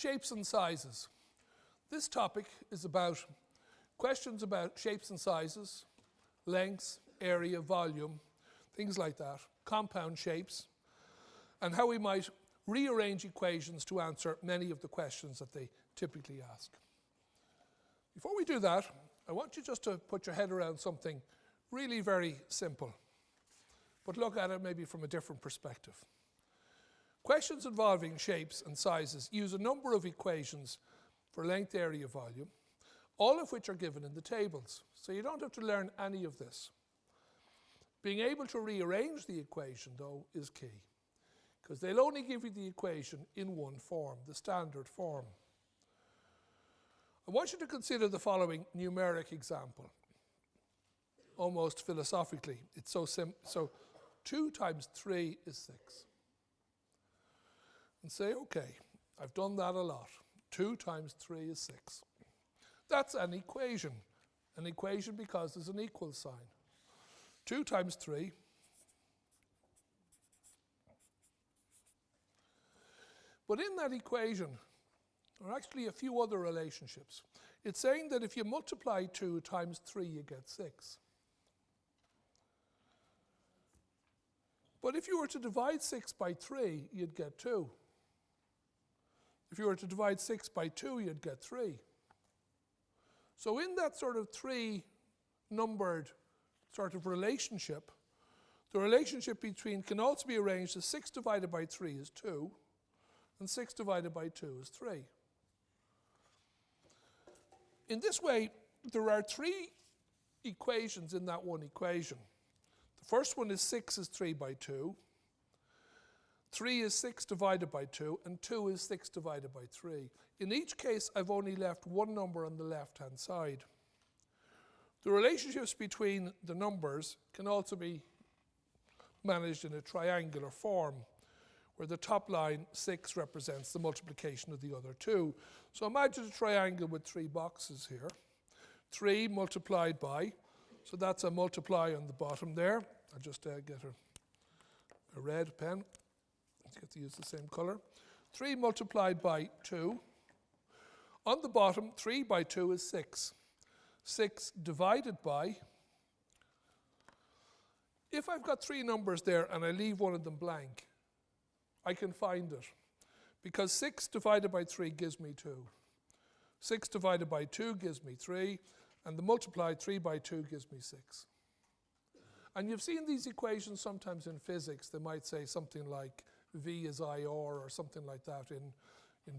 Shapes and sizes. This topic is about questions about shapes and sizes, lengths, area, volume, things like that, compound shapes, and how we might rearrange equations to answer many of the questions that they typically ask. Before we do that, I want you just to put your head around something really very simple, but look at it maybe from a different perspective. Questions involving shapes and sizes use a number of equations for length, area, volume, all of which are given in the tables. So you don't have to learn any of this. Being able to rearrange the equation, though, is key, because they'll only give you the equation in one form, the standard form. I want you to consider the following numeric example, almost philosophically. It's so simple. So 2 times 3 is 6. And say, okay, I've done that a lot. 2 times 3 is 6. That's an equation because there's an equal sign. 2 times 3. But in that equation, there are actually a few other relationships. It's saying that if you multiply 2 times 3, you get 6. But if you were to divide 6 by 3, you'd get 2. If you were to divide 6 by 2, you'd get 3. So in that sort of 3-numbered sort of relationship, the relationship between can also be arranged as 6 divided by 3 is 2, and 6 divided by 2 is 3. In this way, there are 3 equations in that one equation. The first one is 6 is 3 by 2. 3 is 6 divided by 2, and 2 is 6 divided by 3. In each case, I've only left one number on the left-hand side. The relationships between the numbers can also be managed in a triangular form, where the top line, 6, represents the multiplication of the other 2. So imagine a triangle with 3 boxes here. 3 multiplied by, so that's a multiply on the bottom there. I'll just get a red pen. Let's get to use the same color. 3 multiplied by 2. On the bottom, 3 by 2 is 6. 6 divided by. If I've got 3 numbers there and I leave one of them blank, I can find it, because 6 divided by 3 gives me 2. 6 divided by 2 gives me 3, and the multiplied 3 by 2 gives me 6. And you've seen these equations sometimes in physics. They might say something like V is IR or something like that in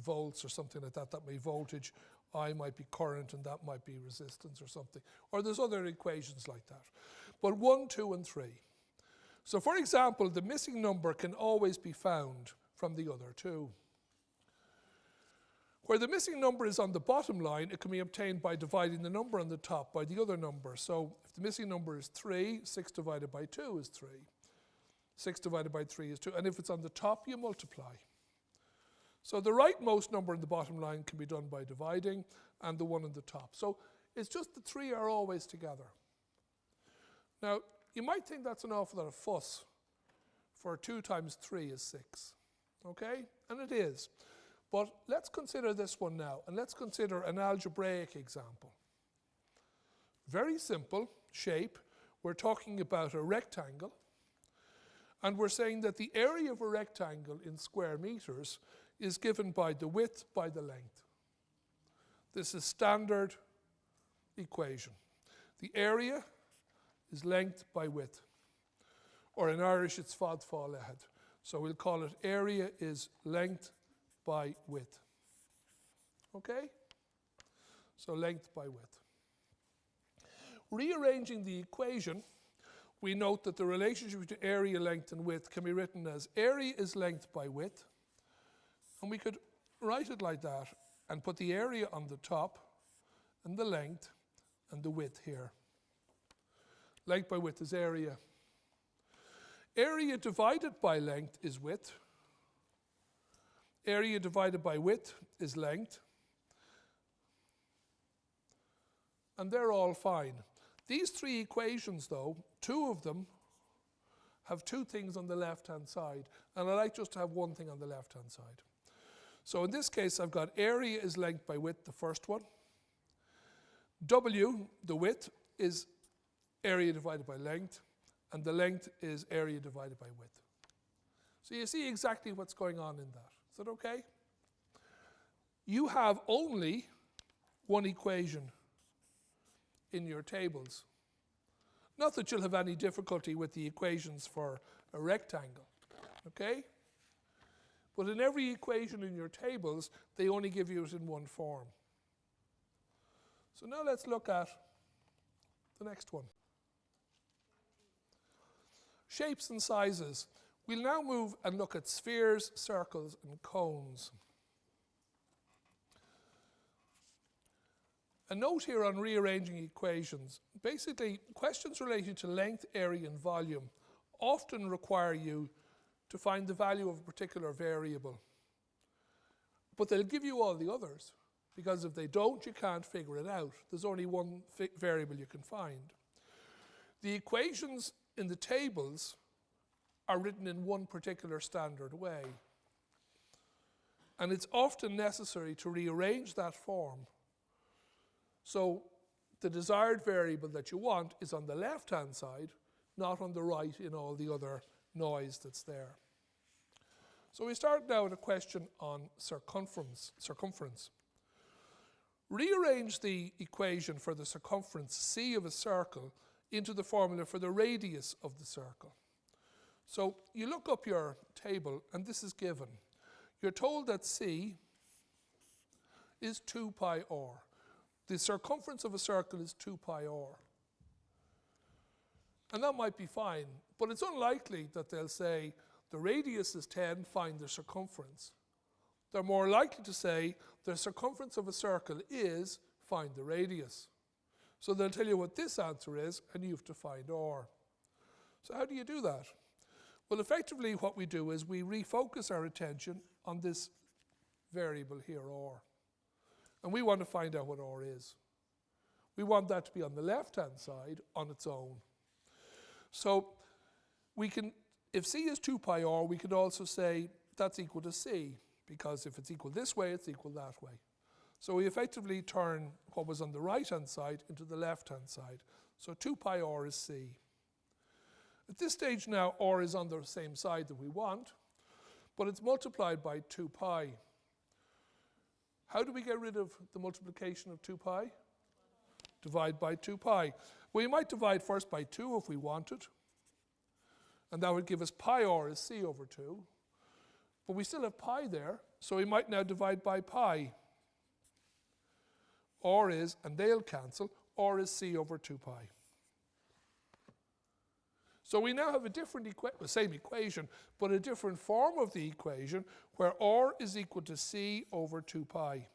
volts or something like that. That may be voltage, I might be current, and that might be resistance or something. Or there's other equations like that. But 1, 2, and 3. So for example, the missing number can always be found from the other 2. Where the missing number is on the bottom line, it can be obtained by dividing the number on the top by the other number. So if the missing number is 3, 6 divided by 2 is 3. 6 divided by 3 is 2. And if it's on the top, you multiply. So the rightmost number in the bottom line can be done by dividing, and the one on the top. So it's just the 3 are always together. Now, you might think that's an awful lot of fuss, for 2 times 3 is 6. Okay? And it is. But let's consider this one now, and let's consider an algebraic example. Very simple shape. We're talking about a rectangle. And we're saying that the area of a rectangle in square meters is given by the width by the length. This is standard equation. The area is length by width. Or in Irish, it's fad fáil lehead. So we'll call it area is length by width. Okay? So length by width. Rearranging the equation, we note that the relationship between area, length, and width can be written as area is length by width. And we could write it like that and put the area on the top and the length and the width here. Length by width is area. Area divided by length is width. Area divided by width is length. And they're all fine. These 3 equations, though, 2 of them have 2 things on the left-hand side, and I like just to have one thing on the left-hand side. So in this case, I've got area is length by width, the first one. W, the width, is area divided by length, and the length is area divided by width. So you see exactly what's going on in that. Is that okay? You have only one equation in your tables. Not that you'll have any difficulty with the equations for a rectangle, okay? But in every equation in your tables, they only give you it in one form. So now let's look at the next one. Shapes and sizes. We'll now move and look at spheres, circles, and cones. A note here on rearranging equations. Basically, questions relating to length, area, and volume often require you to find the value of a particular variable. But they'll give you all the others, because if they don't, you can't figure it out. There's only one variable you can find. The equations in the tables are written in one particular standard way. And it's often necessary to rearrange that form. So the desired variable that you want is on the left-hand side, not on the right in all the other noise that's there. So we start now with a question on circumference. Rearrange the equation for the circumference C of a circle into the formula for the radius of the circle. So you look up your table, and this is given. You're told that C is 2 pi r. The circumference of a circle is 2 pi r. And that might be fine, but it's unlikely that they'll say the radius is 10, find the circumference. They're more likely to say the circumference of a circle is, find the radius. So they'll tell you what this answer is, and you have to find r. So how do you do that? Well, effectively what we do is we refocus our attention on this variable here, r. And we want to find out what r is. We want that to be on the left-hand side on its own. So we can, if C is 2 pi r, we could also say that's equal to C, because if it's equal this way, it's equal that way. So we effectively turn what was on the right-hand side into the left-hand side. So 2 pi r is C. At this stage now, r is on the same side that we want, but it's multiplied by 2 pi. How do we get rid of the multiplication of 2 pi? Divide by 2 pi. Well, you might divide first by 2 if we wanted, and that would give us pi r is C over 2. But we still have pi there, so we might now divide by pi. R is, and they'll cancel, r is C over 2 pi. So we now have a different same equation, but a different form of the equation where r is equal to C over 2 pi.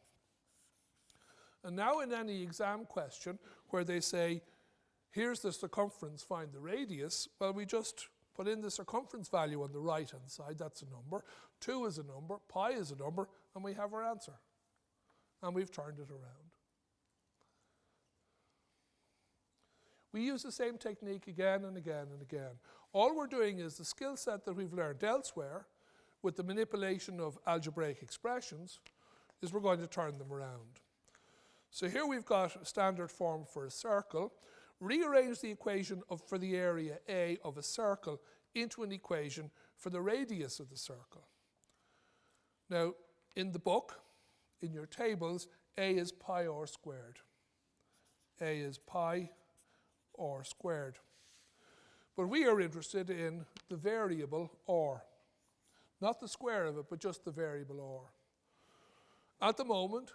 And now in any exam question where they say, here's the circumference, find the radius, well, we just put in the circumference value on the right-hand side, that's a number, 2 is a number, pi is a number, and we have our answer. And we've turned it around. We use the same technique again and again and again. All we're doing is the skill set that we've learned elsewhere with the manipulation of algebraic expressions is we're going to turn them around. So here we've got a standard form for a circle. Rearrange the equation for the area A of a circle into an equation for the radius of the circle. Now, in the book, in your tables, A is pi r squared. A is pi r squared. But we are interested in the variable r. Not the square of it, but just the variable r. At the moment,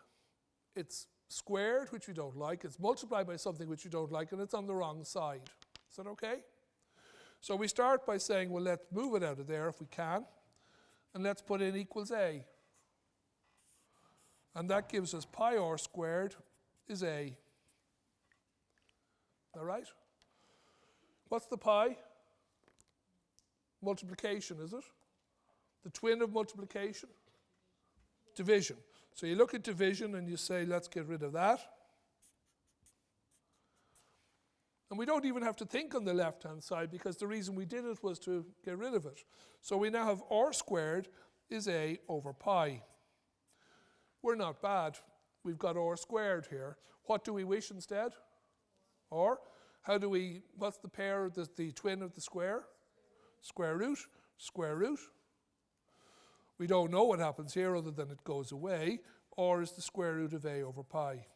it's squared, which we don't like. It's multiplied by something which we don't like, and it's on the wrong side. Is that okay? So we start by saying, well, let's move it out of there if we can, and let's put in equals a. And that gives us pi r squared is a. All right? What's the pi? Multiplication, is it? The twin of multiplication? Division. So you look at division and you say, let's get rid of that. And we don't even have to think on the left-hand side because the reason we did it was to get rid of it. So we now have r squared is a over pi. We're not bad. We've got r squared here. What do we wish instead? Or how do we, what's the pair, the twin of the square? Square root, square root. We don't know what happens here other than it goes away. Or is the square root of a over pi.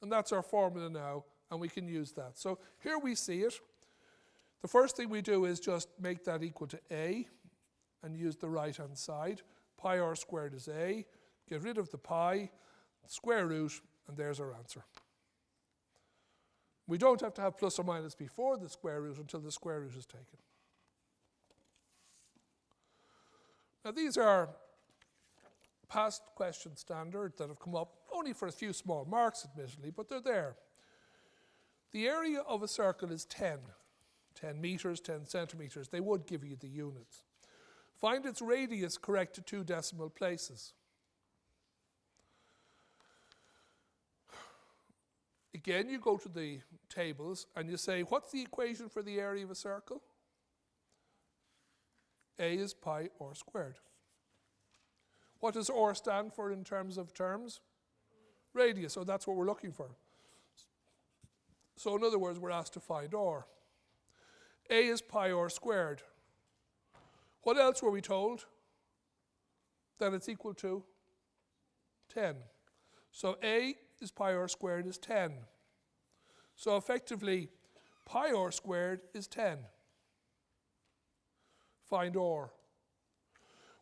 And that's our formula now, and we can use that. So here we see it. The first thing we do is just make that equal to a and use the right-hand side. Pi r squared is a. Get rid of the pi, square root, and there's our answer. We don't have to have plus or minus before the square root until the square root is taken. Now these are past question standard that have come up only for a few small marks, admittedly, but they're there. The area of a circle is 10 meters, 10 centimeters. They would give you the units. Find its radius correct to 2 decimal places. Again, you go to the tables and you say, what's the equation for the area of a circle? A is pi r squared. What does r stand for in terms of terms? Radius, so that's what we're looking for. So in other words, we're asked to find r. A is pi r squared. What else were we told? That it's equal to 10. So A is pi r squared is 10. So effectively, pi r squared is 10. Find r.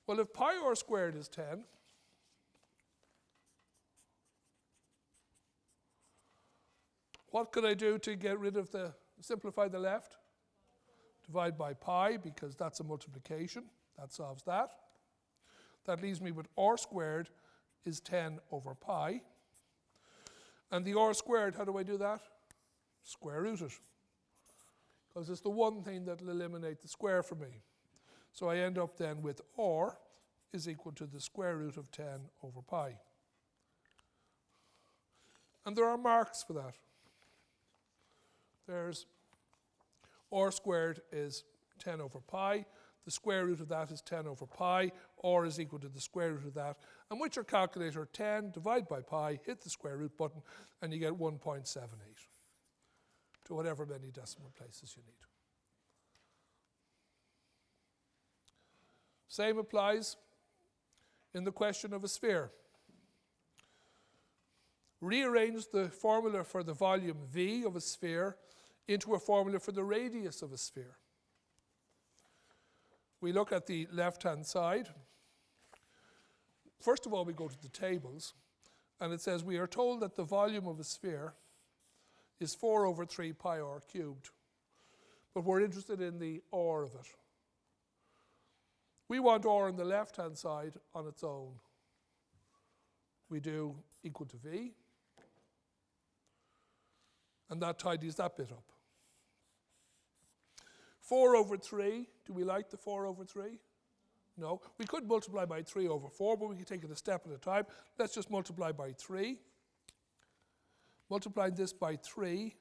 Well, if pi r squared is 10, what could I do to get rid of simplify the left? Divide by pi, because that's a multiplication. That solves that. That leaves me with r squared is 10 over pi. And the r squared, how do I do that? Square root it. Because it's the one thing that will eliminate the square for me. So I end up then with r is equal to the square root of 10 over pi. And there are marks for that. There's r squared is 10 over pi. The square root of that is 10 over pi. R is equal to the square root of that. And with your calculator, 10, divide by pi, hit the square root button, and you get 1.78 to whatever many decimal places you need. Same applies in the question of a sphere. Rearrange the formula for the volume V of a sphere into a formula for the radius of a sphere. We look at the left-hand side. First of all, we go to the tables, and it says we are told that the volume of a sphere is 4 over 3 pi r cubed. But we're interested in the r of it. We want r on the left-hand side on its own. We do equal to v, and that tidies that bit up. 4 over 3, do we like the 4 over 3? No. We could multiply by 3 over 4, but we can take it a step at a time. Let's just multiply by 3. Multiplying this by 3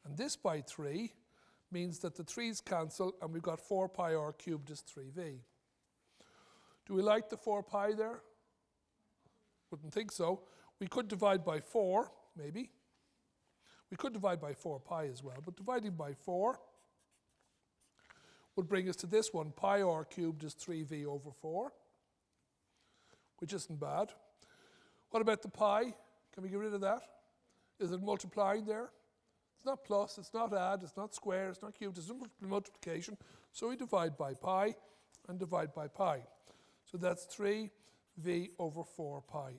and this by 3 means that the 3's cancel, and we've got 4 pi r cubed is 3v. Do we like the 4 pi there? Wouldn't think so. We could divide by 4, maybe. We could divide by 4 pi as well, but dividing by 4 would bring us to this one. Pi r cubed is 3v over 4, which isn't bad. What about the pi? Can we get rid of that? Is it multiplying there? It's not plus, it's not add, it's not square, it's not cubed, it's multiplication. So we divide by pi and divide by pi. So that's 3v over 4 pi.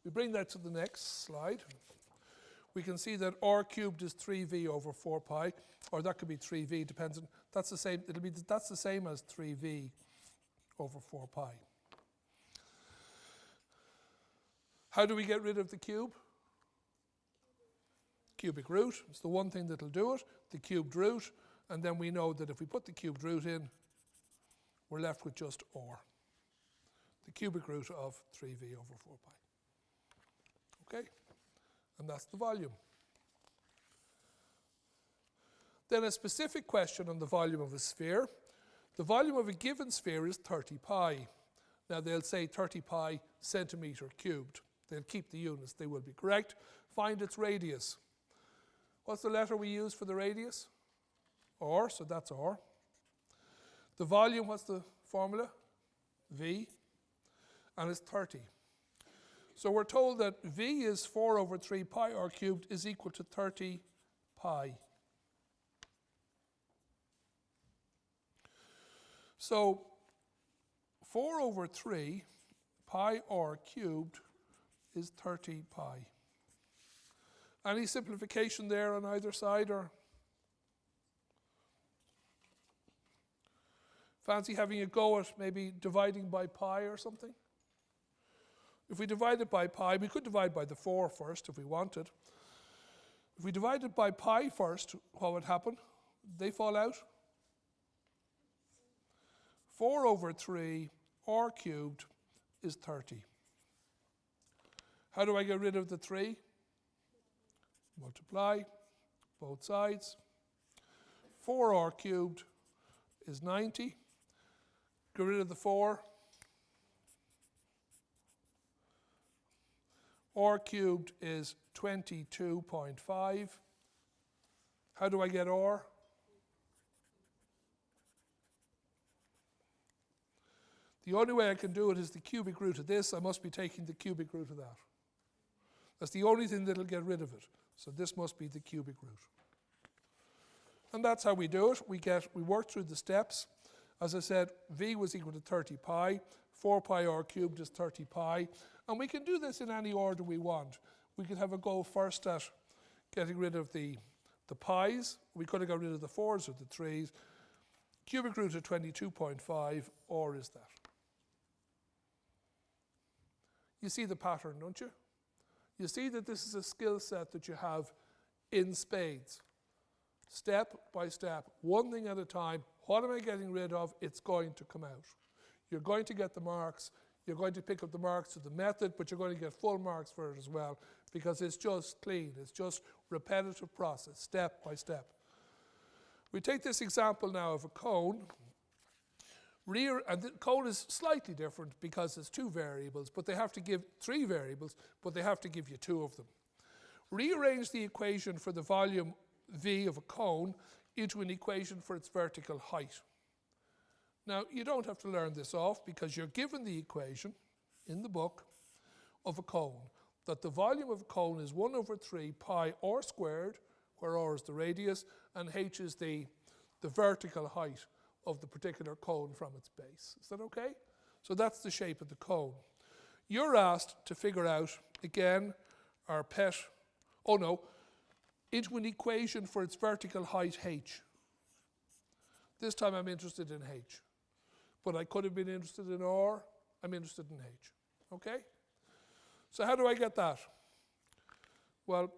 We bring that to the next slide. We can see that r cubed is 3v over 4 pi, or that could be 3v, depends on, that's the same, that's the same as 3v over 4 pi. How do we get rid of the cube? Cubic root, it's the one thing that'll do it, the cubed root, and then we know that if we put the cubed root in, we're left with just r, the cubic root of 3v over 4 pi. Okay? And that's the volume. Then a specific question on the volume of a sphere. The volume of a given sphere is 30 pi. Now they'll say 30 pi centimetre cubed. They'll keep the units, they will be correct. Find its radius. What's the letter we use for the radius? R, so that's R. The volume, what's the formula? V, and it's 30. So we're told that V is 4 over 3 pi r cubed is equal to 30 pi. So 4 over 3 pi r cubed is 30 pi. Any simplification there on either side, or fancy having a go at maybe dividing by pi or something? If we divide it by pi, we could divide by the 4 first if we wanted. If we divide it by pi first, what would happen? They fall out. 4 over 3 r cubed is 30. How do I get rid of the 3? Multiply both sides. 4r cubed is 90. Get rid of the 4. R cubed is 22.5. How do I get R? The only way I can do it is the cubic root of this. I must be taking the cubic root of that. That's the only thing that'll get rid of it. So this must be the cubic root. And that's how we do it. We work through the steps. As I said, V was equal to 30 pi. 4 pi r cubed is 30 pi. And we can do this in any order we want. We could have a go first at getting rid of the pi's. We could have got rid of the 4's or the 3's. Cubic root of 22.5, or is that? You see the pattern, don't you? You see that this is a skill set that you have in spades. Step by step, one thing at a time. What am I getting rid of? It's going to come out. You're going to get the marks. You're going to pick up the marks to the method, but you're going to get full marks for it as well, because it's just clean. It's just repetitive process, step by step. We take this example now of a cone. And the cone is slightly different because it's 2 variables, but they have to give 3 variables, but they have to give you 2 of them. Rearrange the equation for the volume V of a cone into an equation for its vertical height. Now, you don't have to learn this off because you're given the equation in the book of a cone, that the volume of a cone is 1 over 3 pi r squared, where r is the radius, and h is the vertical height of the particular cone from its base. Is that okay? So that's the shape of the cone. You're asked to figure out, again, our pet, into an equation for its vertical height h. This time I'm interested in h. But I could have been interested in r. I'm interested in h. Okay? So how do I get that? Well,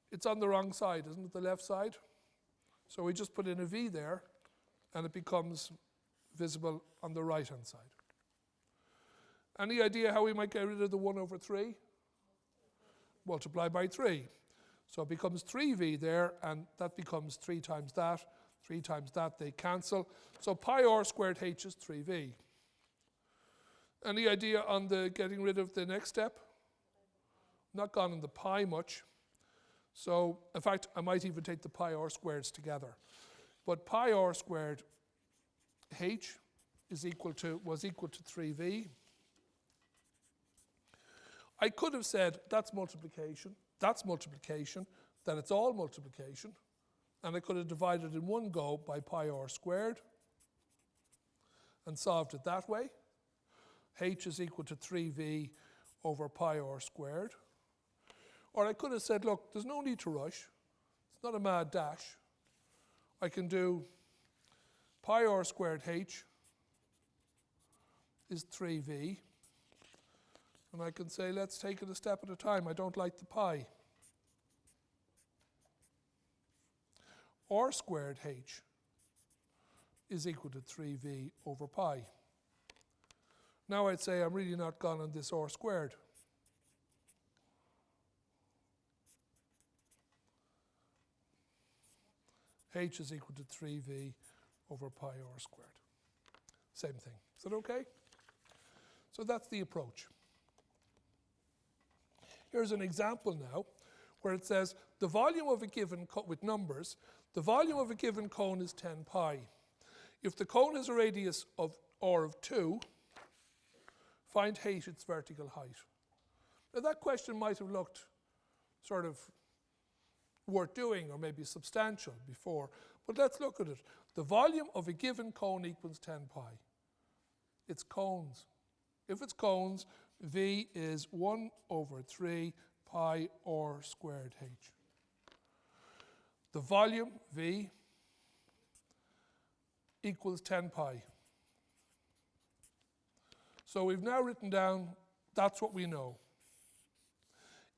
it's on the wrong side, isn't it? The left side. So we just put in a v there, and it becomes visible on the right-hand side. Any idea how we might get rid of the 1 over 3? Multiply by 3. So it becomes 3v there, and that becomes 3 times that. 3 times that, they cancel. So pi r squared h is 3v. Any idea on the getting rid of the next step? Not gone in the pi much. So, in fact, I might even take the pi r squareds together. But pi r squared h was equal to 3v. I could have said that's multiplication, that it's all multiplication, and I could have divided in one go by pi r squared and solved it that way. H is equal to 3v over pi r squared. Or I could have said, look, there's no need to rush. It's not a mad dash. I can do pi r squared h is 3v. And I can say, let's take it a step at a time. I don't like the pi. R squared h is equal to 3v over pi. Now I'd say I'm really not gone on this r squared. H is equal to 3v over pi r squared. Same thing. Is that okay? So that's the approach. Here's an example now where it says the volume of a given with numbers, the volume of a given cone is 10 pi. If the cone has a radius of r of 2, find h its vertical height. Now that question might have looked sort of worth doing or maybe substantial before, but let's look at it. The volume of a given cone equals 10 pi. It's cones. If it's cones, V is 1 over 3 pi r squared h. The volume, V, equals 10 pi. So we've now written down, that's what we know.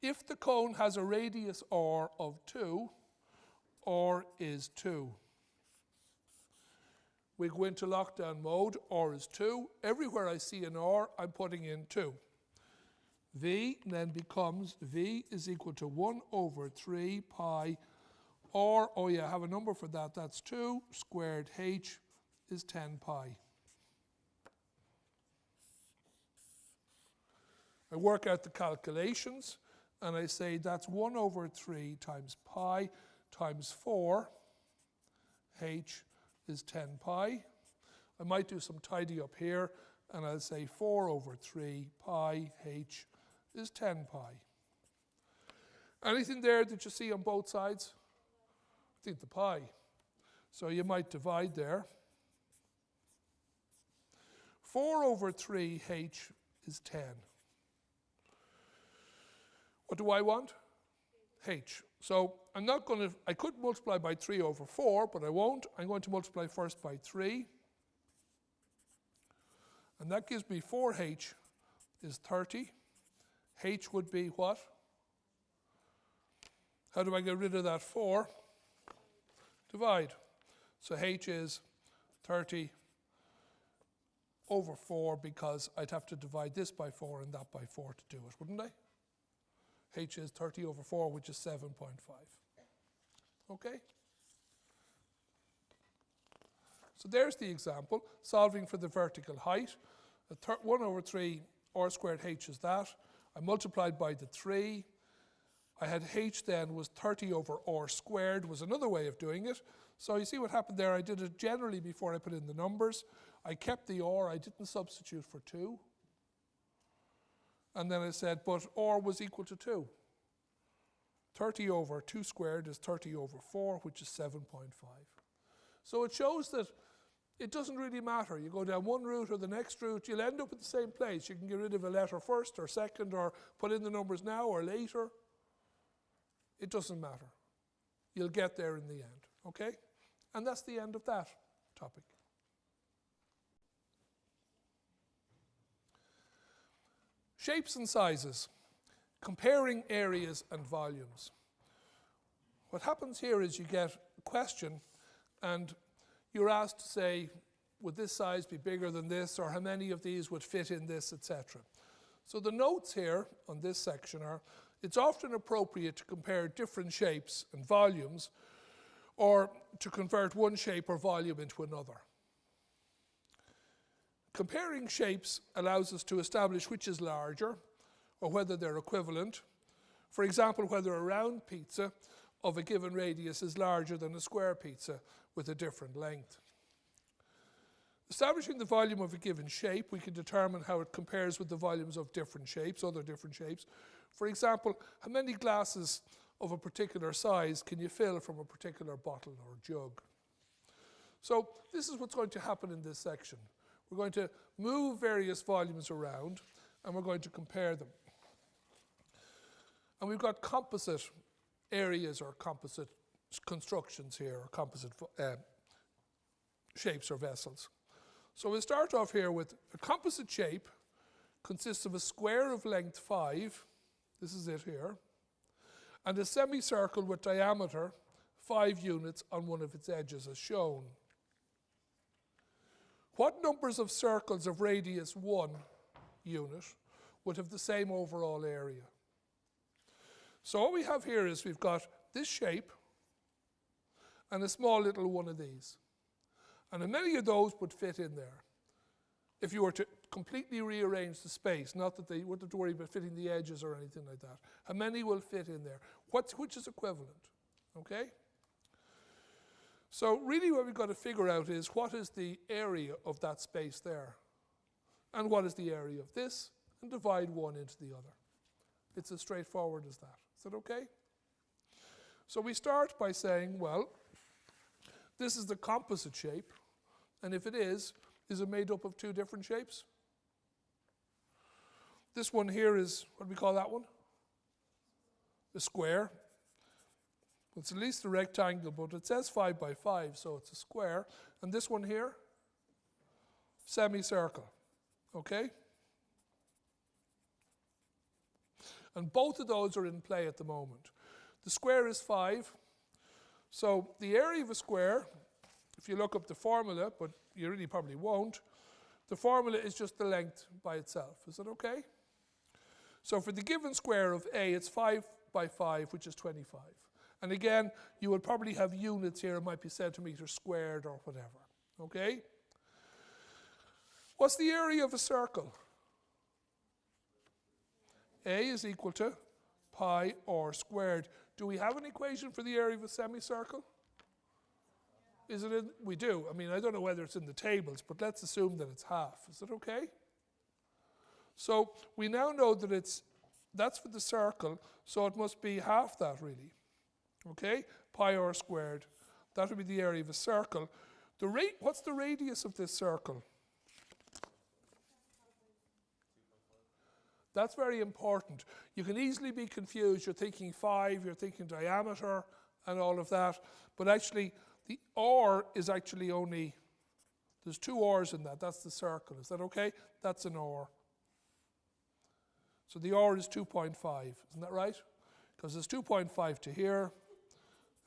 If the cone has a radius r of 2, r is 2. We go into lockdown mode, r is 2. Everywhere I see an r, I'm putting in 2. V then becomes, V is equal to 1 over 3 pi r, oh yeah, I have a number for that, that's 2, squared h is 10 pi. I work out the calculations, and I say that's 1 over 3 times pi times 4, h is 10 pi. I might do some tidy up here, and I'll say 4 over 3 pi h is 10 pi. Anything there that you see on both sides? I think the pi. So you might divide there. 4 over 3 h is 10. What do I want? H. So I'm not going to, I could multiply by 3 over 4, but I won't. I'm going to multiply first by 3. And that gives me 4h is 30. H would be what? How do I get rid of that 4? Divide. So h is 30 over 4 because I'd have to divide this by 4 and that by 4 to do it, wouldn't I? H is 30 over 4, which is 7.5. Okay? So there's the example, solving for the vertical height. 1 over 3 r squared h is that. I multiplied by the 3. I had h then was 30 over r squared was another way of doing it. So you see what happened there. I did it generally before I put in the numbers. I kept the r. I didn't substitute for 2. And then I said, but r was equal to 2. 30 over 2 squared is 30 over 4, which is 7.5. So it shows that it doesn't really matter. You go down one route or the next route, you'll end up at the same place. You can get rid of a letter first or second or put in the numbers now or later. It doesn't matter. You'll get there in the end, okay? And that's the end of that topic. Shapes and sizes, comparing areas and volumes. What happens here is you get a question and you're asked to say, would this size be bigger than this, or how many of these would fit in this, etc. So the notes here on this section are, it's often appropriate to compare different shapes and volumes, or to convert one shape or volume into another. Comparing shapes allows us to establish which is larger, or whether they're equivalent. For example, whether a round pizza of a given radius is larger than a square pizza with a different length. Establishing the volume of a given shape, we can determine how it compares with the volumes of different shapes, other different shapes. For example, how many glasses of a particular size can you fill from a particular bottle or jug? So this is what's going to happen in this section. We're going to move various volumes around and we're going to compare them. And we've got composite areas or composite constructions here, or composite shapes or vessels. So we'll start off here with a composite shape consists of a square of length 5, this is it here, and a semicircle with diameter 5 units on one of its edges as shown. What numbers of circles of radius 1 unit would have the same overall area? So what we have here is we've got this shape and a small little one of these. And many of those would fit in there. if you were to completely rearrange the space, not that they wouldn't have to worry about fitting the edges or anything like that. How many will fit in there? Which is equivalent, okay? So really what we've got to figure out is what is the area of that space there? And what is the area of this? And divide one into the other. It's as straightforward as that. Is that okay? So we start by saying, well, this is the composite shape. And if it is it made up of two different shapes? This one here is, what do we call that one? The square. It's at least a rectangle, but it says 5 by 5, so it's a square. And this one here? Semicircle. Okay? And both of those are in play at the moment. The square is 5. So the area of a square, if you look up the formula, but you really probably won't, the formula is just the length by itself. Is that okay? So for the given square of A, it's 5 by 5, which is 25. And again, you will probably have units here. It might be centimeters squared or whatever. Okay? What's the area of a circle? A is equal to pi r squared. Do we have an equation for the area of a semicircle? Is it in? We do. I mean, I don't know whether it's in the tables, but let's assume that it's half. Is that okay? So we now know that that's for the circle, so it must be half that really. Okay? Pi r squared. That would be the area of a circle. What's the radius of this circle? That's very important. You can easily be confused. You're thinking 5, you're thinking diameter and all of that. But actually, the r is actually only, there's 2 r's in that. That's the circle. Is that okay? That's an r. So the r is 2.5. Isn't that right? Because there's 2.5 to here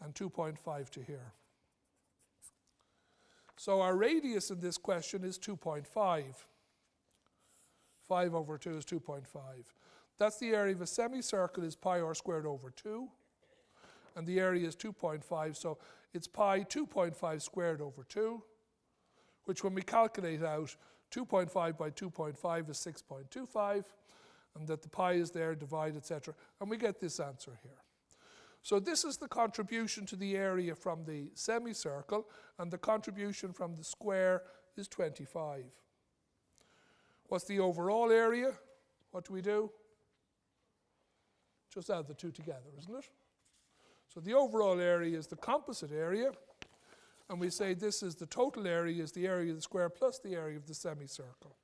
and 2.5 to here. So our radius in this question is 2.5. 5 over 2 is 2.5. That's the area of a semicircle is pi r squared over 2. And the area is 2.5, so it's pi 2.5 squared over 2, which when we calculate out, 2.5 by 2.5 is 6.25, and that the pi is there, divide, etc. And we get this answer here. So this is the contribution to the area from the semicircle, and the contribution from the square is 25. What's the overall area? What do we do? Just add the two together, isn't it? So the overall area is the composite area, and we say this is the total area is the area of the square plus the area of the semicircle.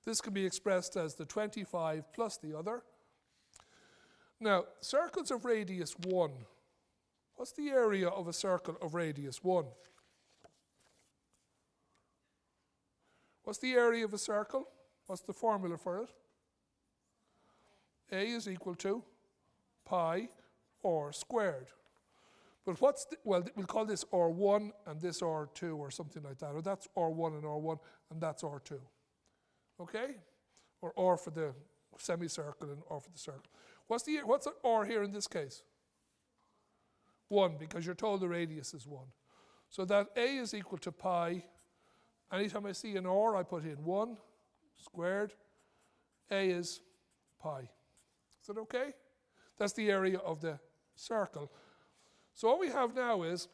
This can be expressed as the 25 plus the other. Now, circles of radius 1. What's the area of a circle of radius 1? What's the area of a circle? What's the formula for it? A is equal to pi r squared. But we'll call this R1 and this R2 or something like that. Or that's R1 and R1 and that's R2. Okay? Or R for the semicircle and R for the circle. What's R here in this case? 1, because you're told the radius is 1. So that A is equal to pi. Anytime I see an R, I put in 1 squared. A is pi. Is that okay? That's the area of the circle. So what we have now is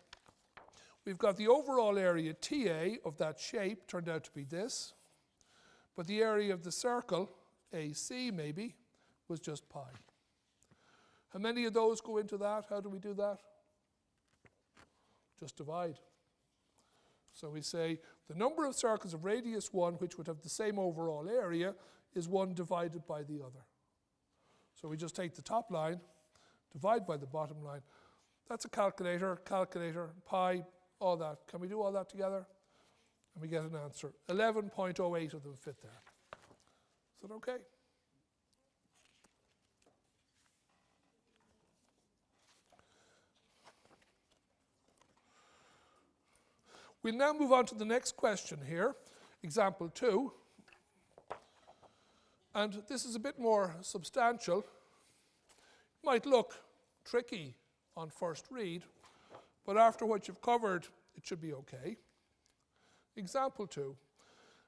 we've got the overall area TA of that shape turned out to be this, but the area of the circle, AC maybe, was just pi. How many of those go into that? How do we do that? Just divide. So we say the number of circles of radius 1, which would have the same overall area, is 1 divided by the other. So we just take the top line, divide by the bottom line. That's a calculator, pi, all that. Can we do all that together? And we get an answer. 11.08 of them fit there. Is that okay? We'll now move on to the next question here, example 2. And this is a bit more substantial. Might look tricky on first read, but after what you've covered, it should be okay. Example 2.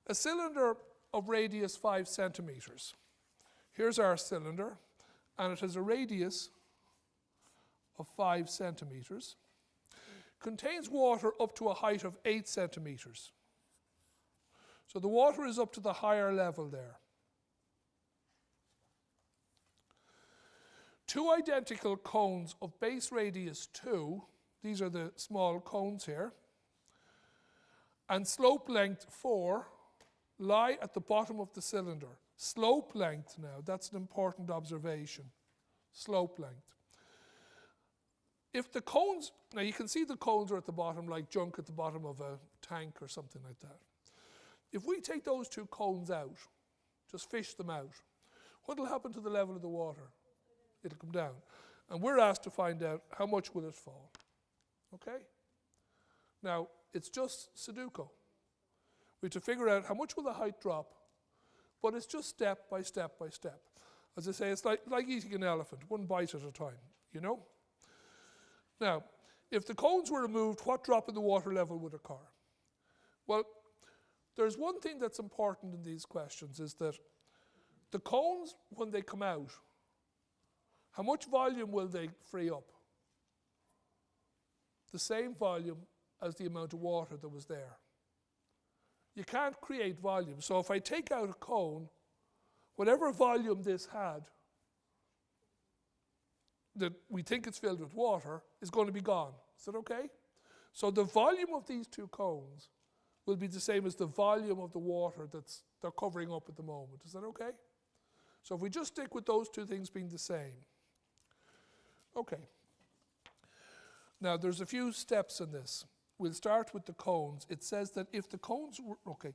A cylinder of radius 5 centimeters. Here's our cylinder, and it has a radius of 5 centimeters. Contains water up to a height of 8 centimeters. So the water is up to the higher level there. Two identical cones of base radius 2, these are the small cones here, and slope length 4 lie at the bottom of the cylinder. Slope length now, that's an important observation. Slope length. If the cones, now you can see the cones are at the bottom like junk at the bottom of a tank or something like that. If we take those two cones out, just fish them out, what will happen to the level of the water? It'll come down. And we're asked to find out how much will it fall. Okay? Now, it's just Sudoku. We have to figure out how much will the height drop, but it's just step by step by step. As I say, it's like eating an elephant, one bite at a time, you know? Now, if the cones were removed, what drop in the water level would occur? Well, there's one thing that's important in these questions, is that the cones, when they come out, how much volume will they free up? The same volume as the amount of water that was there. You can't create volume. So if I take out a cone, whatever volume this had, that we think it's filled with water, is going to be gone. Is that okay? So the volume of these two cones will be the same as the volume of the water they're covering up at the moment. Is that okay? So if we just stick with those two things being the same. Okay. Now there's a few steps in this. We'll start with the cones. It says that if the cones were, okay,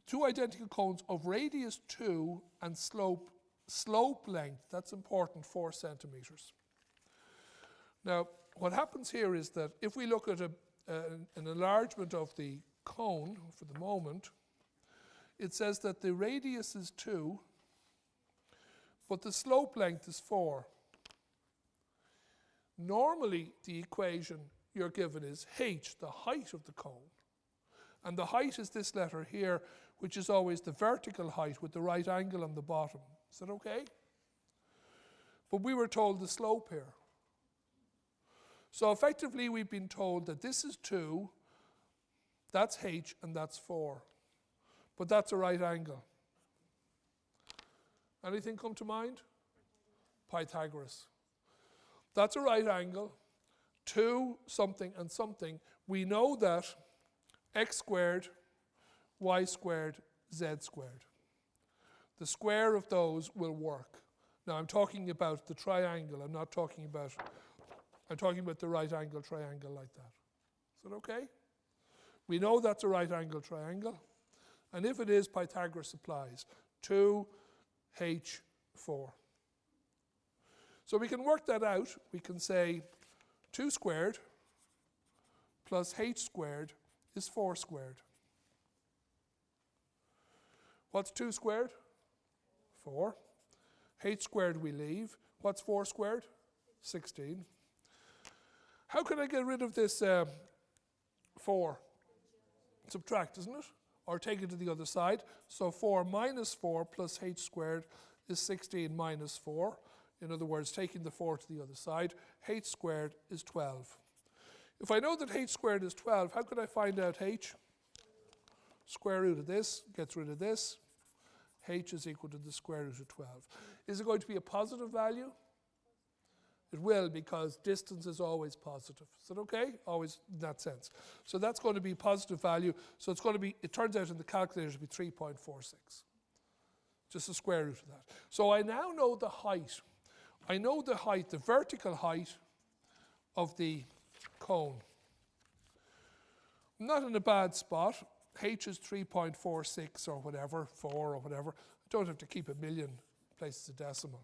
two identical cones of radius 2 and slope length, that's important, 4 centimeters. Now, what happens here is that if we look at an enlargement of the cone for the moment, it says that the radius is 2, but the slope length is 4. Normally, the equation you're given is h, the height of the cone. And the height is this letter here, which is always the vertical height with the right angle on the bottom. Is that okay? But we were told the slope here. So effectively, we've been told that this is 2, that's h, and that's 4. But that's a right angle. Anything come to mind? Pythagoras. That's a right angle, 2 something and something. We know that x squared, y squared, z squared. The square of those will work. Now I'm talking about the triangle. I'm talking about the right angle triangle like that. Is that okay? We know that's a right angle triangle. And if it is, Pythagoras applies. 2h4. So we can work that out. We can say 2 squared plus h squared is 4 squared. What's 2 squared? 4. H squared we leave. What's 4 squared? 16. How can I get rid of this 4? Subtract, isn't it? Or take it to the other side. So 4 minus 4 plus h squared is 16 minus 4. In other words, taking the 4 to the other side, h squared is 12. If I know that h squared is 12, how could I find out h? Square root of this gets rid of this. H is equal to the square root of 12. Is it going to be a positive value? It will, because distance is always positive. Is that okay? Always in that sense. So that's going to be positive value. So it's going to be, it turns out in the calculator to be 3.46. Just the square root of that. So I now know the height. I know the height, the vertical height of the cone. I'm not in a bad spot. H is 3.46 or whatever, 4 or whatever. I don't have to keep a million places a decimal.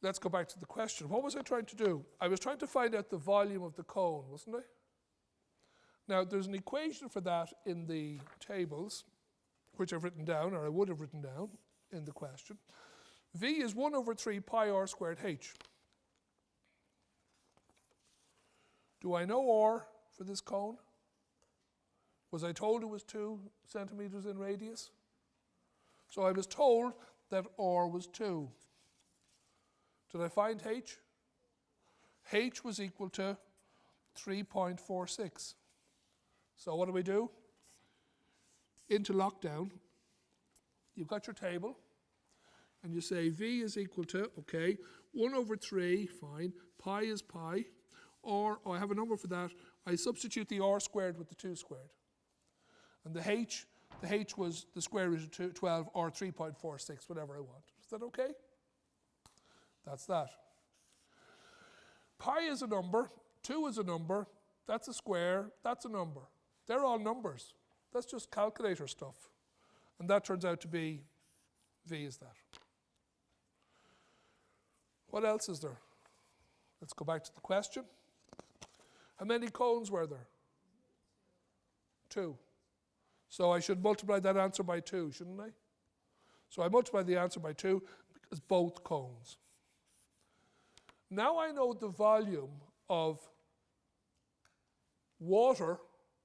Let's go back to the question. What was I trying to do? I was trying to find out the volume of the cone, wasn't I? Now, there's an equation for that in the tables, which I've written down, or I would have written down in the question. V is 1 over 3 pi r squared h. Do I know r for this cone? Was I told it was 2 centimeters in radius? So I was told that R was 2. Did I find H? H was equal to 3.46. So what do? Into lockdown, you've got your table, and you say V is equal to, okay, 1 over 3, fine, pi is pi, or I have a number for that. I substitute the R squared with the 2 squared. And the H was the square root of 12 or 3.46, whatever I want. Is that okay? That's that. Pi is a number, 2 is a number, that's a square, that's a number. They're all numbers. That's just calculator stuff. And that turns out to be, V is that. What else is there? Let's go back to the question. How many cones were there? 2. So I should multiply that answer by 2, shouldn't I? So I multiply the answer by 2 because both cones. Now I know the volume of water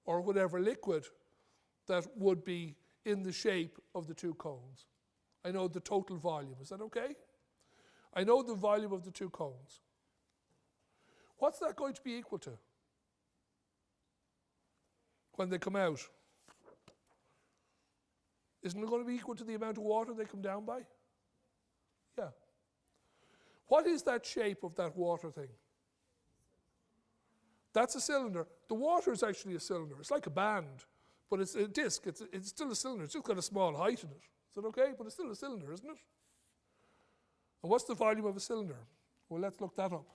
or whatever liquid that would be in the shape of the 2 cones. I know the total volume. Is that okay? I know the volume of the 2 cones. What's that going to be equal to when they come out? Isn't it going to be equal to the amount of water they come down by? Yeah. What is that shape of that water thing? That's a cylinder. The water is actually a cylinder. It's like a band, but it's a disc. It's still a cylinder. It's just got a small height in it. Is that okay? But it's still a cylinder, isn't it? And what's the volume of a cylinder? Well, let's look that up.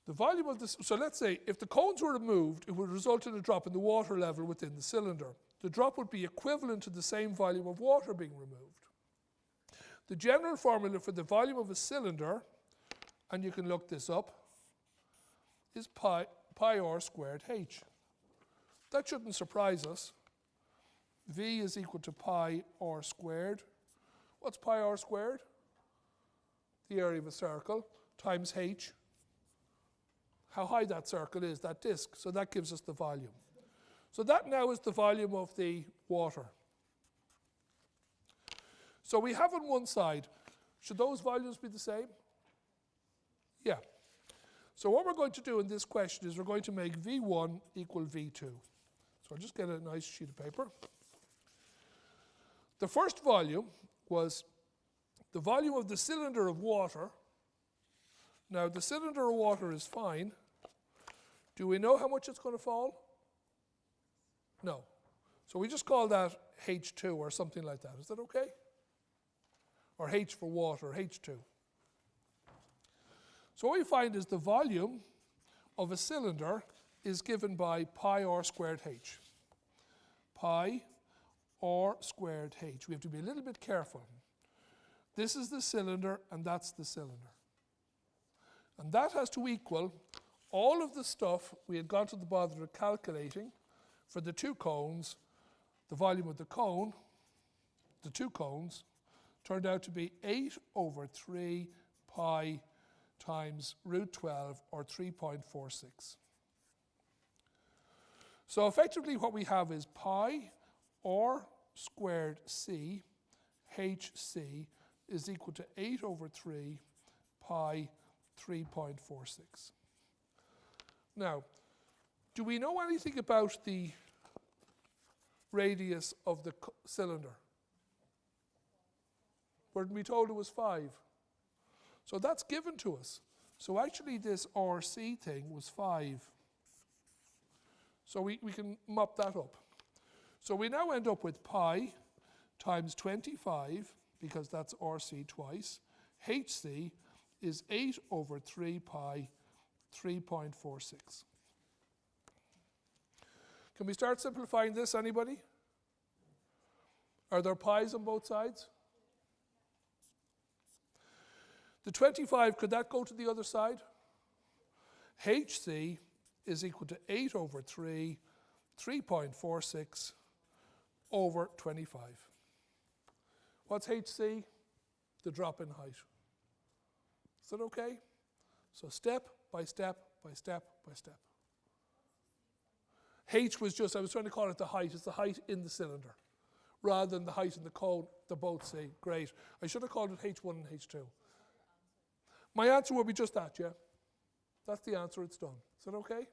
The volume of this, so let's say if the cones were removed, it would result in a drop in the water level within the cylinder. The drop would be equivalent to the same volume of water being removed. The general formula for the volume of a cylinder, and you can look this up, is pi r squared h. That shouldn't surprise us. V is equal to pi r squared. What's pi r squared? The area of a circle times h. How high that circle is, that disk. So that gives us the volume. So that now is the volume of the water. So we have on one side, should those volumes be the same? Yeah. So what we're going to do in this question is we're going to make V1 equal V2. So I'll just get a nice sheet of paper. The first volume was the volume of the cylinder of water. Now the cylinder of water is fine. Do we know how much it's going to fall? No. So we just call that H2 or something like that. Is that okay? Or H for water, H2. So what we find is the volume of a cylinder is given by pi r squared h. Pi r squared h. We have to be a little bit careful. This is the cylinder and that's the cylinder. And that has to equal all of the stuff we had gone to the bother of calculating for the 2 cones. The volume of the cone, the 2 cones, turned out to be 8 over 3 pi times root 12 or 3.46. So effectively what we have is pi r squared c hc is equal to 8 over 3 pi 3.46. Now, do we know anything about the radius of the cylinder? We're told it was 5. So that's given to us. So actually this RC thing was 5. So we can mop that up. So we now end up with pi times 25, because that's RC twice. HC is 8 over 3 pi 3.46. Can we start simplifying this, anybody? Are there pi's on both sides? The 25, could that go to the other side? HC is equal to 8 over 3, 3.46 over 25. What's HC? The drop in height. Is that okay? So step by step by step by step. H was just, I was trying to call it the height. It's the height in the cylinder, rather than the height in the cone. They're both say, great. I should have called it H1 and H2. My answer would be just that, yeah. That's the answer, it's done. Is that okay?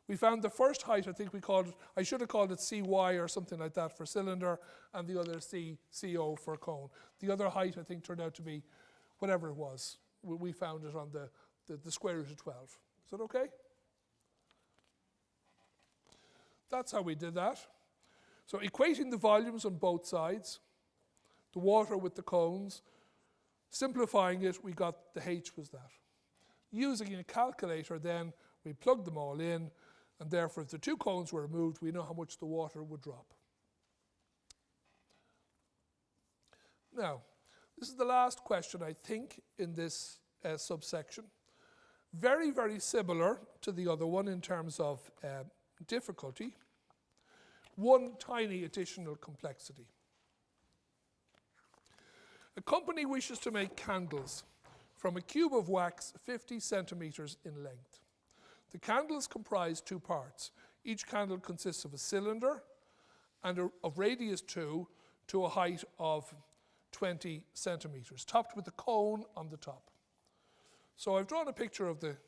We found the first height, I think we called it, I should have called it CY or something like that for cylinder, and the other CO for cone. The other height, I think, turned out to be whatever it was. We found it on the square root of 12. Is that okay? That's how we did that. So equating the volumes on both sides, the water with the cones, simplifying it, we got the H was that. Using a calculator then, we plugged them all in, and therefore if the two cones were removed, we know how much the water would drop. Now, this is the last question, I think, in this subsection. Very, very similar to the other one in terms of difficulty. One tiny additional complexity. A company wishes to make candles from a cube of wax 50 centimeters in length. The candles comprise two parts. Each candle consists of a cylinder and of radius 2 to a height of 20 centimeters, topped with a cone on the top. So I've drawn a picture of the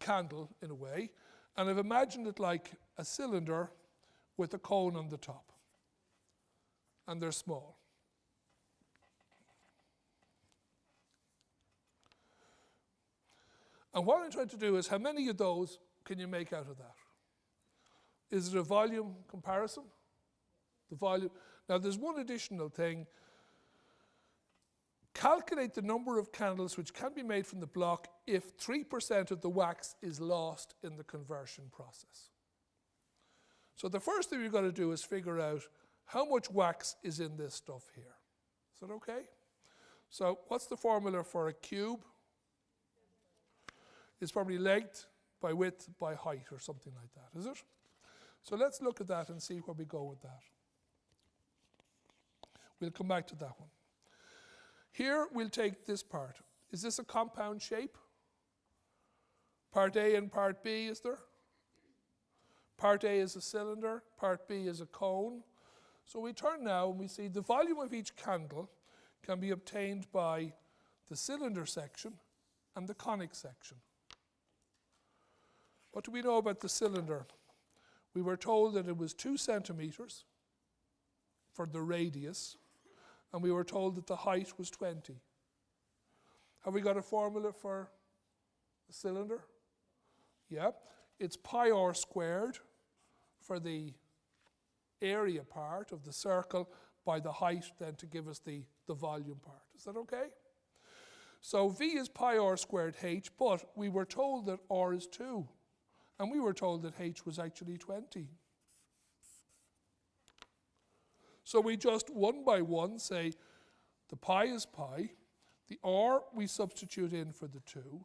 candle in a way, and I've imagined it like a cylinder with a cone on the top. And they're small. And what I'm trying to do is, how many of those can you make out of that? Is it a volume comparison? The volume. Now there's one additional thing. Calculate the number of candles which can be made from the block if 3% of the wax is lost in the conversion process. So the first thing we've got to do is figure out how much wax is in this stuff here. Is that okay? So what's the formula for a cube? It's probably length by width by height or something like that, is it? So let's look at that and see where we go with that. We'll come back to that one. Here we'll take this part. Is this a compound shape? Part A and part B, is there? Part A is a cylinder, part B is a cone. So we turn now and we see the volume of each candle can be obtained by the cylinder section and the conic section. What do we know about the cylinder? We were told that it was 2 centimeters for the radius, and we were told that the height was 20. Have we got a formula for the cylinder? Yeah. It's pi r squared for the area part of the circle by the height then to give us the volume part. Is that okay? So V is pi r squared h, but we were told that r is 2. And we were told that h was actually 20. So we just one by one say the pi is pi, the r we substitute in for the 2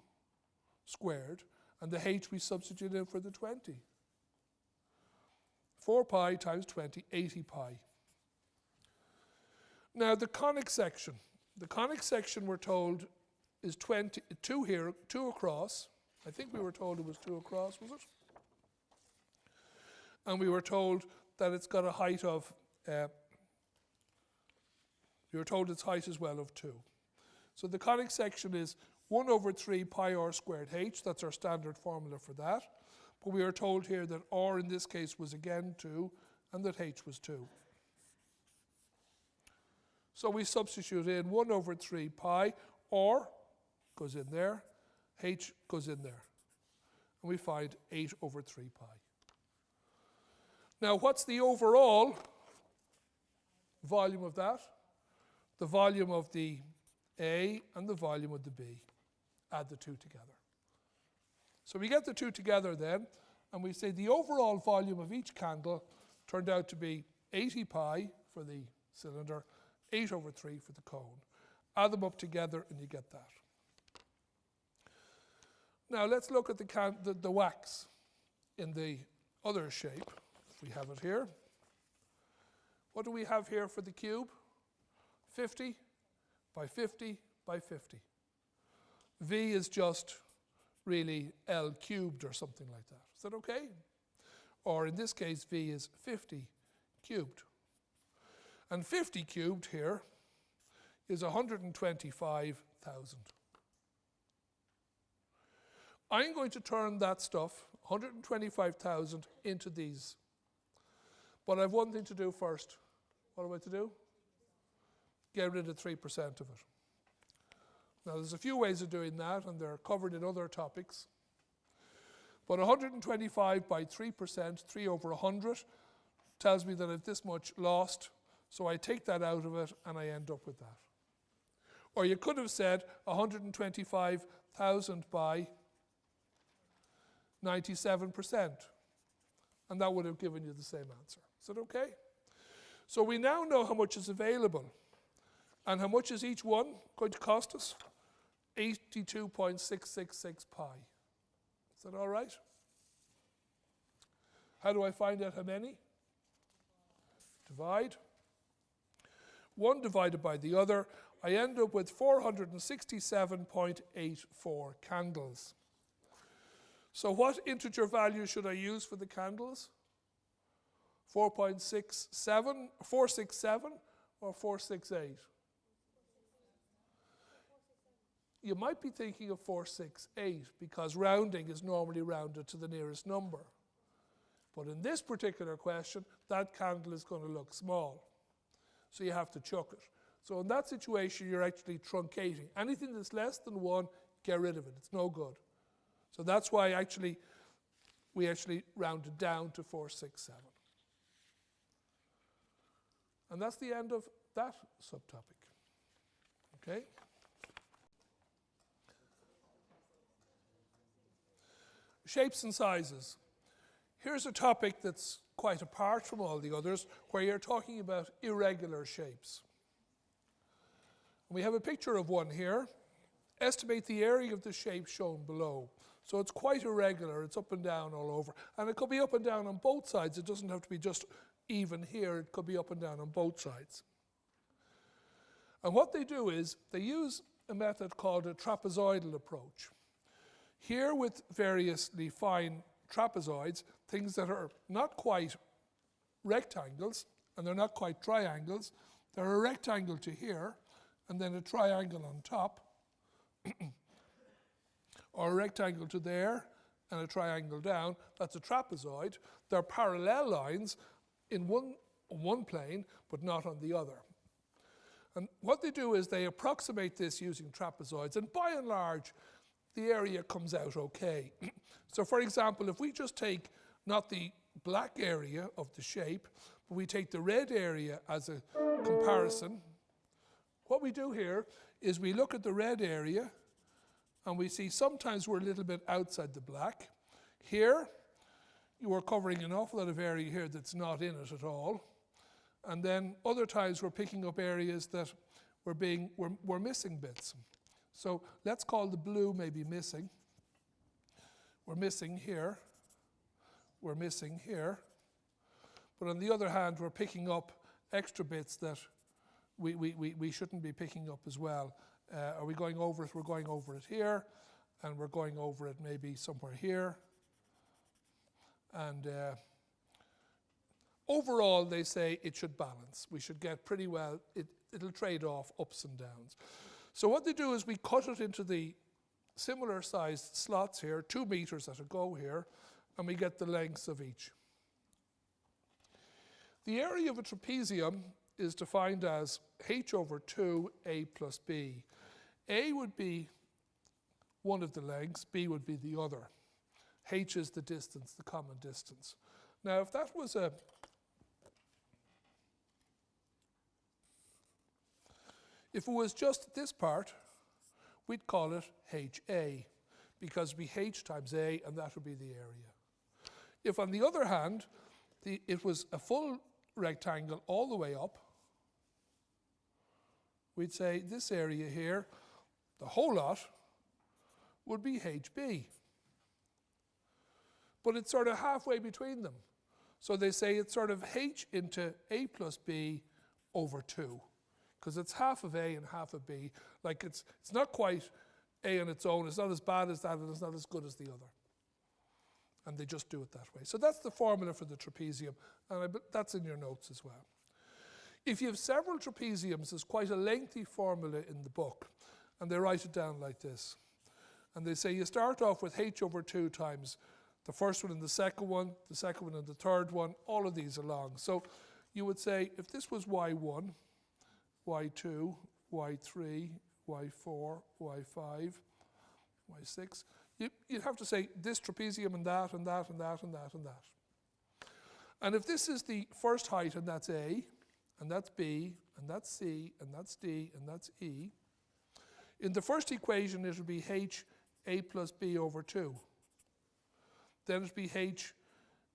squared, and the h we substitute in for the 20. 4 pi times 20, 80 pi. Now the conic section. The conic section we're told is 2 here, 2 across. I think we were told it was 2 across, was it? And we were told that it's got a height of, we were told its height as well of 2. So the conic section is 1 over 3 pi r squared h. That's our standard formula for that. But we are told here that r in this case was again 2 and that h was 2. So we substitute in 1 over 3 pi, r goes in there, h goes in there. And we find 8 over 3 pi. Now what's the overall volume of that? The volume of the A and the volume of the B. Add the two together. So we get the two together then, and we say the overall volume of each candle turned out to be 80 pi for the cylinder, 8 over 3 for the cone. Add them up together and you get that. Now let's look at the wax in the other shape, if we have it here. What do we have here for the cube? 50 by 50 by 50. V is just really L cubed or something like that. Is that okay? Or in this case, V is 50 cubed. And 50 cubed here is 125,000. I'm going to turn that stuff, 125,000, into these. But I have one thing to do first. What am I to do? Get rid of 3% of it. Now, there's a few ways of doing that, and they're covered in other topics. But 125 by 3%, 3 over 100, tells me that I've this much lost. So I take that out of it, and I end up with that. Or you could have said 125,000 by 97%. And that would have given you the same answer. Is that okay? So we now know how much is available. And how much is each one going to cost us? 82.666 pi. Is that all right? How do I find out how many? Divide. One divided by the other. I end up with 467.84 candles. So what integer value should I use for the candles? 4.67, 467 or 468? You might be thinking of 468 because rounding is normally rounded to the nearest number. But in this particular question, that candle is going to look small. So you have to chuck it. So in that situation, you're actually truncating. Anything that's less than 1, get rid of it. It's no good. So that's why we actually rounded down to 467. And that's the end of that subtopic. Okay? Shapes and sizes. Here's a topic that's quite apart from all the others, where you're talking about irregular shapes. We have a picture of one here. Estimate the area of the shape shown below. So it's quite irregular. It's up and down all over. And it could be up and down on both sides. It doesn't have to be just even here. It could be up and down on both sides. And what they do is they use a method called a trapezoidal approach. Here with variously fine trapezoids, things that are not quite rectangles, and they're not quite triangles. They're a rectangle to here, and then a triangle on top, or a rectangle to there, and a triangle down. That's a trapezoid. They're parallel lines in one plane, but not on the other. And what they do is they approximate this using trapezoids, and by and large, the area comes out okay. So for example, if we just take not the black area of the shape, but we take the red area as a comparison, what we do here is we look at the red area and we see sometimes we're a little bit outside the black. Here, you are covering an awful lot of area here that's not in it at all. And then other times we're picking up areas that we're missing bits. So let's call the blue maybe missing. We're missing here. We're missing here. But on the other hand, we're picking up extra bits that we shouldn't be picking up as well. Are we going over it? We're going over it here, and we're going over it maybe somewhere here. And overall, they say it should balance. We should get pretty well, it'll trade off ups and downs. So what they do is we cut it into the similar sized slots here, 2 meters at a go here, and we get the lengths of each. The area of a trapezium is defined as h over 2a plus b. A would be one of the lengths, b would be the other. H is the distance, the common distance. Now if that was if it was just this part, we'd call it HA, because it'd be H times A, and that would be the area. If, on the other hand, it was a full rectangle all the way up, we'd say this area here, the whole lot, would be HB. But it's sort of halfway between them. So they say it's sort of H into A plus B over 2. Because it's half of A and half of B. Like it's not quite A on its own is not as bad as that and it's not as good as the other. And they just do it that way. So that's the formula for the trapezium, and that's in your notes as well. If you have several trapeziums, there's quite a lengthy formula in the book, and they write it down like this. And they say you start off with h over 2 times the first one and the second one and the third one, all of these along. So you would say if this was y1, y2, y3, y4, y5, y6, you'd have to say this trapezium and that and that and that and that and that. And if this is the first height and that's A, and that's B, and that's C, and that's D, and that's E, in the first equation it would be h A plus B over 2. Then it would be h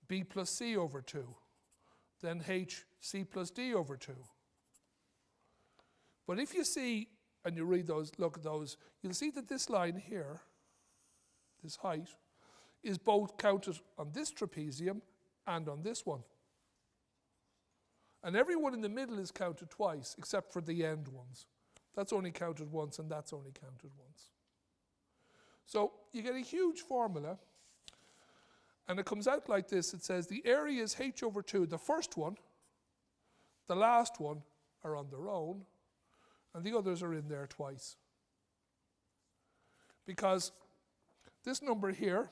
B plus C over 2. Then h C plus D over 2. But if you see, and you read those, look at those, you'll see that this line here, this height, is both counted on this trapezium and on this one. And every one in the middle is counted twice, except for the end ones. That's only counted once, and that's only counted once. So you get a huge formula, and it comes out like this. It says the area is h over 2. The first one, the last one are on their own, and the others are in there twice. Because this number here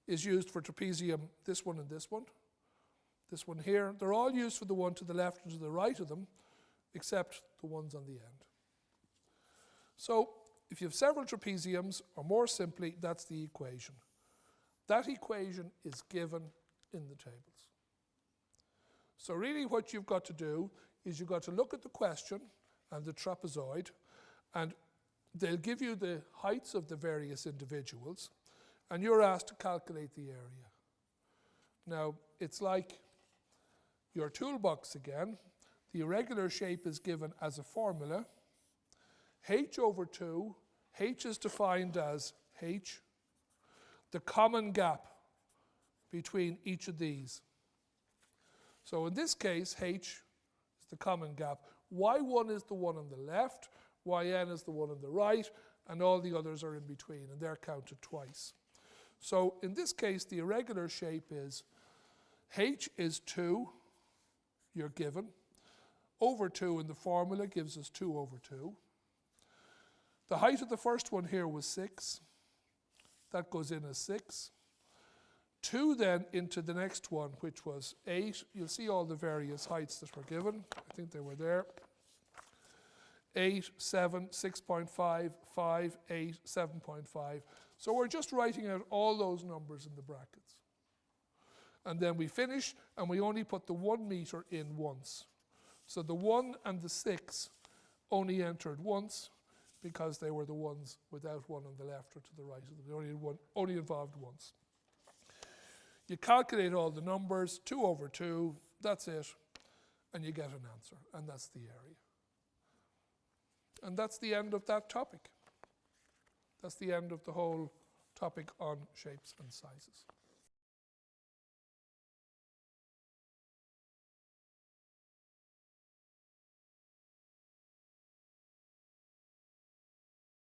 is used for trapezium, this one and this one. This one here, they're all used for the one to the left and to the right of them, except the ones on the end. So if you have several trapeziums, or more simply, that's the equation. That equation is given in the tables. So really what you've got to do is you've got to look at the question and the trapezoid, and they'll give you the heights of the various individuals, and you're asked to calculate the area. Now, it's like your toolbox again. The irregular shape is given as a formula. h over 2, h is defined as h, the common gap between each of these. So in this case, h is the common gap. y1 is the one on the left, yn is the one on the right, and all the others are in between, and they're counted twice. So in this case, the irregular shape is h is 2, you're given. Over 2 in the formula gives us 2 over 2. The height of the first one here was 6. That goes in as 6. 2 then into the next one, which was 8. You'll see all the various heights that were given. I think they were there. 8, 7, 6.5, 5, 8, 7.5. So we're just writing out all those numbers in the brackets. And then we finish, and we only put the 1 meter in once. So the 1 and the 6 only entered once, because they were the ones without 1 on the left or to the right of them. They only involved once. You calculate all the numbers, 2 over 2, that's it, and you get an answer, and that's the area. And that's the end of that topic. That's the end of the whole topic on shapes and sizes.